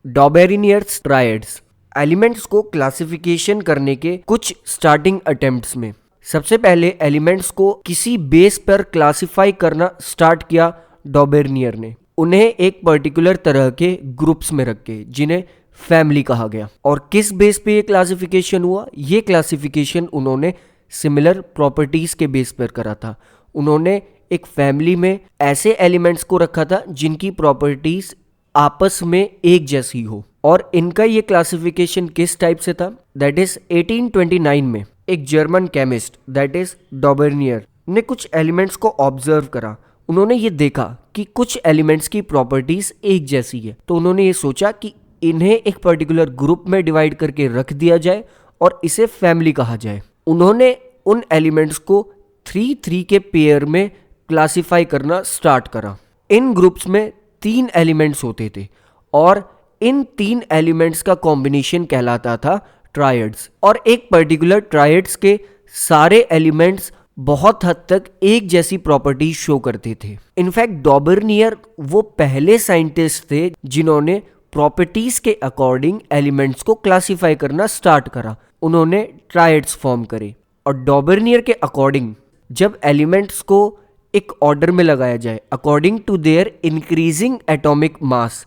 डॉबेरिनियर्स triads. Elements को classification करने के कुछ स्टार्टिंग अटेम्प्ट्स में सबसे पहले एलिमेंट्स को किसी बेस पर क्लासिफाई करना स्टार्ट किया डॉबेरिनियर ने। उन्हें एक पर्टिकुलर तरह के ग्रुप्स में रख के जिन्हें फैमिली कहा गया। और किस बेस पे ये क्लासिफिकेशन हुआ? ये क्लासिफिकेशन उन्होंने सिमिलर प्रॉपर्टीज के बेस पर करा था। उन्होंने एक फैमिली में ऐसे एलिमेंट्स को रखा था जिनकी प्रॉपर्टीज आपस में एक जैसी हो। और इनका ये क्लासिफिकेशन किस टाइप से था? दैट इज 1829 में एक जर्मन केमिस्ट दैट इज डॉबेरिनियर ने कुछ एलिमेंट्स को ऑब्जर्व करा। उन्होंने ये देखा कि कुछ एलिमेंट्स की प्रॉपर्टीज एक जैसी है, तो उन्होंने ये सोचा कि इन्हें एक पर्टिकुलर ग्रुप में डिवाइड करके रख दिया जाए और इसे फैमिली कहा जाए। उन्होंने उन एलिमेंट्स को 3-3 के पेयर में क्लासिफाई करना स्टार्ट करा। इन ग्रुप्स में 3 एलिमेंट्स होते थे और इन 3 एलिमेंट्स का कॉम्बिनेशन कहलाता था ट्रायड्स। और एक पर्टिकुलर ट्रायड्स के सारे एलिमेंट्स बहुत हद तक एक जैसी प्रॉपर्टी शो करते थे। इनफैक्ट डॉबेरिनियर वो पहले साइंटिस्ट थे जिन्होंने प्रॉपर्टीज के अकॉर्डिंग एलिमेंट्स को क्लासिफाई करना स्टार्ट करा। उन्होंने ट्रायड्स फॉर्म करे। और डॉबेरिनियर के अकॉर्डिंग जब एलिमेंट्स को एक ऑर्डर में लगाया जाए according to their increasing atomic mass,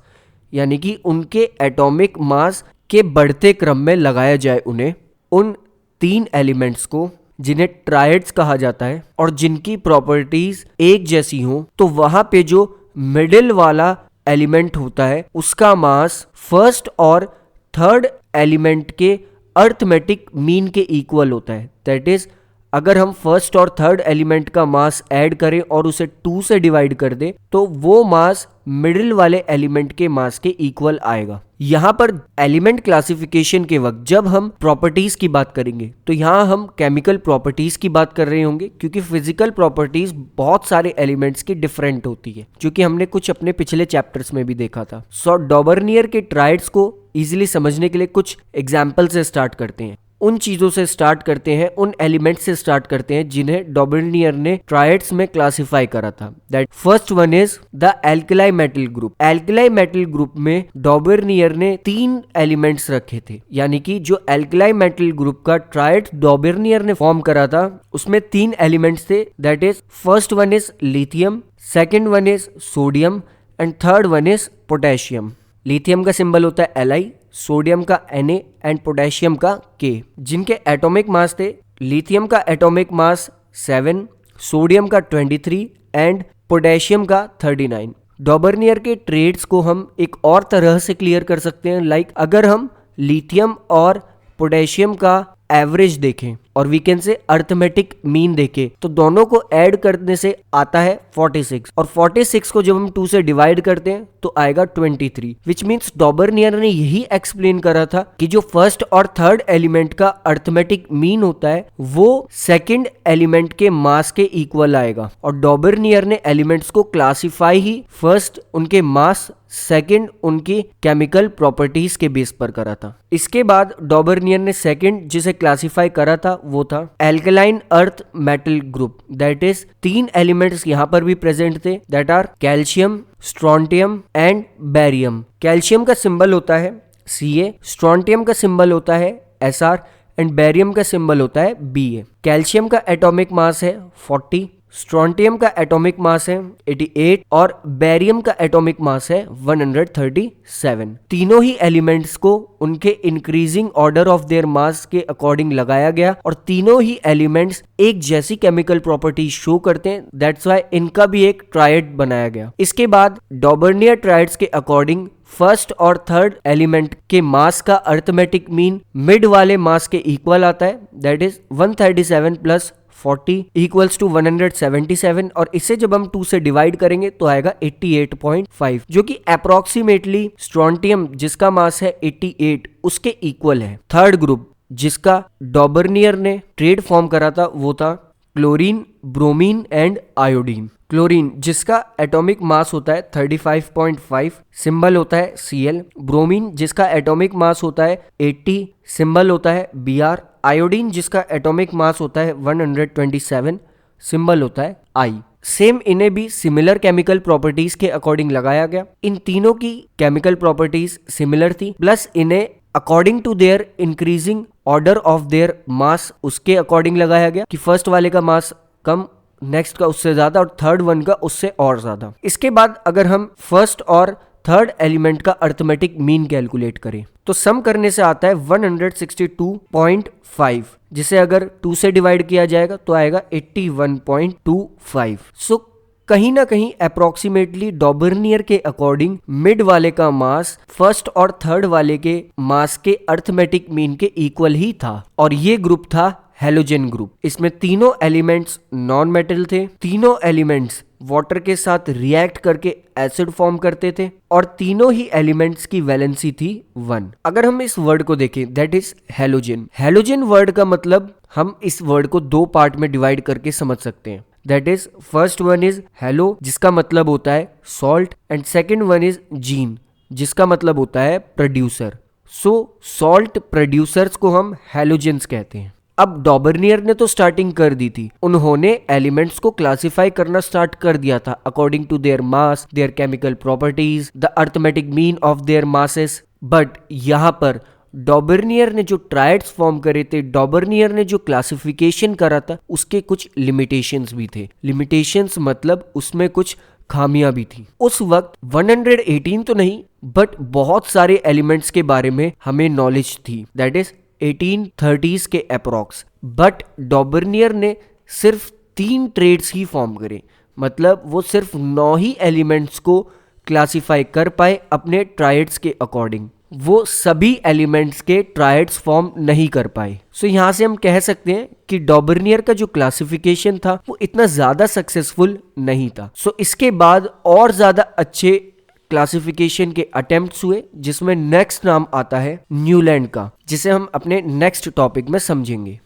यानी कि उनके एटॉमिक मास के बढ़ते क्रम में लगाया जाए उन्हें, उन 3 एलिमेंट्स को जिन्हें ट्रायड्स कहा जाता है और जिनकी प्रॉपर्टीज एक जैसी हो, तो वहां पे जो मिडिल वाला एलिमेंट होता है उसका मास फर्स्ट और थर्ड एलिमेंट के अर्थमेटिक मीन के इक्वल होता है। दैट इज अगर हम फर्स्ट और थर्ड एलिमेंट का मास ऐड करें और उसे 2 से डिवाइड कर दें तो वो मास मिडिल वाले एलिमेंट के मास के इक्वल आएगा। यहां पर एलिमेंट क्लासिफिकेशन के वक्त जब हम प्रॉपर्टीज की बात करेंगे तो यहां हम केमिकल प्रॉपर्टीज की बात कर रहे होंगे, क्योंकि फिजिकल प्रॉपर्टीज बहुत सारे एलिमेंट्स की डिफरेंट होती है, जो कि हमने कुछ अपने पिछले चैप्टर्स में भी देखा था। सो डॉबेरिनियर के ट्रायड्स को इजीली समझने के लिए कुछ एग्जाम्पल से स्टार्ट करते हैं। उन चीजों से स्टार्ट करते हैं, उन एलिमेंट्स से स्टार्ट करते हैं जिन्हें डॉबेरिनियर ने ट्रायड्स में क्लासिफाई करा था। That first one is the alkali metal group. Alkali metal group में डॉबेरिनियर ने 3 एलिमेंट्स रखे थे, यानी कि जो एल्कलाई मेटल ग्रुप का ट्रायड डॉबेरिनियर ने फॉर्म करा था उसमें 3 एलिमेंट्स थे। That is first one is lithium, second one is sodium and third one is potassium. Lithium का सिंबल होता है Li, सोडियम का Na एंड पोटेशियम का K, जिनके एटॉमिक मास थे लिथियम का एटॉमिक मास 7, सोडियम का 23 एंड पोटेशियम का 39। डॉबेरिनियर के ट्रेड्स को हम एक और तरह से क्लियर कर सकते हैं। लाइक अगर हम लिथियम और पोटेशियम का एवरेज देखें और we can say arithmetic mean देखें तो दोनों को ऐड करने से आता है 46 और 46 को जब हम 2 से डिवाइड करते हैं तो आएगा 23, विच मीन्स डॉबेरिनियर ने यही एक्सप्लेन करा था कि जो फर्स्ट और थर्ड एलिमेंट का अर्थमेटिक मीन होता है वो सेकंड एलिमेंट के मास के इक्वल आएगा। और डॉबेरिनियर ने एलिमेंट्स को क्लासिफाई ही फर्स्ट उनके मास, सेकंड उनकी केमिकल प्रॉपर्टीज के बेस पर करा था। इसके बाद डॉबेरिनियर ने सेकंड जिसे क्लासिफाई करा था वो था alkaline earth metal group. That is 3 elements यहां पर भी प्रेजेंट थे, that are calcium, strontium and barium. Calcium का सिंबल होता है Ca, स्ट्रोंटियम का सिंबल होता है Sr एंड बेरियम का सिंबल होता है Ba। कैल्शियम का एटॉमिक मास है 40, स्ट्रोंटियम का एटॉमिक मास है 88 और बेरियम का एटॉमिक मास है 137। तीनों ही एलिमेंट्स को उनके इंक्रीजिंग ऑर्डर ऑफ देयर मास के अकॉर्डिंग लगाया गया और तीनों ही एलिमेंट्स एक जैसी केमिकल प्रॉपर्टी शो करते हैं। दैट्स व्हाई इनका भी एक ट्रायड बनाया गया। इसके बाद डॉबेरिनियर ट्रायड्स के अकॉर्डिंग फर्स्ट और थर्ड एलिमेंट के मास का अर्थमेटिक मीन मिड वाले मास के इक्वल आता है। That is 137 plus 40 equals to 177 और इसे जब हम 2 से डिवाइड करेंगे तो आएगा 88.5, जो कि अप्रोक्सीमेटली स्ट्रोंटियम जिसका मास है 88 उसके इक्वल है। थर्ड ग्रुप जिसका डॉबेरिनियर ने ट्रेड फॉर्म करा था वो था chlorine, bromine and iodine. Chlorine जिसका एटॉमिक मास होता है 35.5, सिंबल होता है Cl। ब्रोमीन जिसका एटॉमिक मास होता है 80, सिंबल होता है Br। आयोडीन जिसका एटॉमिक मास होता है 127, सिंबल होता है आई। सेम इन्हें भी सिमिलर केमिकल प्रॉपर्टीज के अकॉर्डिंग लगाया गया। इन तीनों की केमिकल प्रॉपर्टीज सिमिलर थी, प्लस इन्हें according to their increasing order of their mass उसके अकॉर्डिंग लगाया गया कि फर्स्ट वाले का मास कम, नेक्स्ट का उससे ज्यादा और थर्ड वन का उससे और ज्यादा। इसके बाद अगर हम फर्स्ट और थर्ड एलिमेंट का अर्थमेटिक मीन कैलकुलेट करें तो सम करने से आता है 162.5, जिसे अगर 2 से डिवाइड किया जाएगा तो आएगा 81.25। सो कहीं ना कहीं अप्रोक्सीमेटली डॉबर्नियर के अकॉर्डिंग मिड वाले का मास फर्स्ट और थर्ड वाले के मास के अर्थमेटिक मीन के इक्वल ही था, और ये ग्रुप था हेलोजन ग्रुप। इसमें तीनों एलिमेंट्स नॉन मेटल थे, तीनों एलिमेंट्स वाटर के साथ रिएक्ट करके एसिड फॉर्म करते थे, और तीनों ही एलिमेंट्स की वैलेंसी थी 1। अगर हम इस वर्ड को देखें that is halogen. Halogen word का मतलब हम इस वर्ड को 2 पार्ट में डिवाइड करके समझ सकते हैं। That is first one is hello, जिसका मतलब होता है salt, and second one is gene, जिसका मतलब होता है प्रोड्यूसर। सो सॉल्ट प्रोड्यूसर्स को हम हेलोजेंस कहते हैं। अब डॉबर्नियर ने तो स्टार्टिंग कर दी थी, उन्होंने एलिमेंट्स को क्लासिफाई करना स्टार्ट कर दिया था according to their mass, their chemical properties, the arithmetic mean of their masses. But यहाँ पर डॉबर्नियर ने जो ट्रायड्स फॉर्म करे थे, डॉबर्नियर ने जो क्लासिफिकेशन करा था, उसके कुछ लिमिटेशंस भी थे। लिमिटेशंस मतलब उसमें कुछ खामियां भी थी। उस वक्त 118 तो नहीं बट बहुत सारे एलिमेंट्स के बारे में हमें नॉलेज थी, दैट इज 1830s के अप्रॉक्स। बट डॉबर्नियर ने सिर्फ 3 ट्रेड्स ही फॉर्म करे, मतलब वो सिर्फ 9 ही एलिमेंट्स को क्लासिफाई कर पाए अपने ट्रायड्स के अकॉर्डिंग। वो सभी एलिमेंट्स के ट्रायड्स फॉर्म नहीं कर पाए। सो यहाँ से हम कह सकते हैं कि डॉबर्नियर का जो क्लासिफिकेशन था वो इतना ज्यादा सक्सेसफुल नहीं था। सो इसके बाद और ज्यादा अच्छे क्लासिफिकेशन के अटेम्प्ट्स हुए, जिसमें नेक्स्ट नाम आता है न्यूलैंड का, जिसे हम अपने नेक्स्ट टॉपिक में समझेंगे।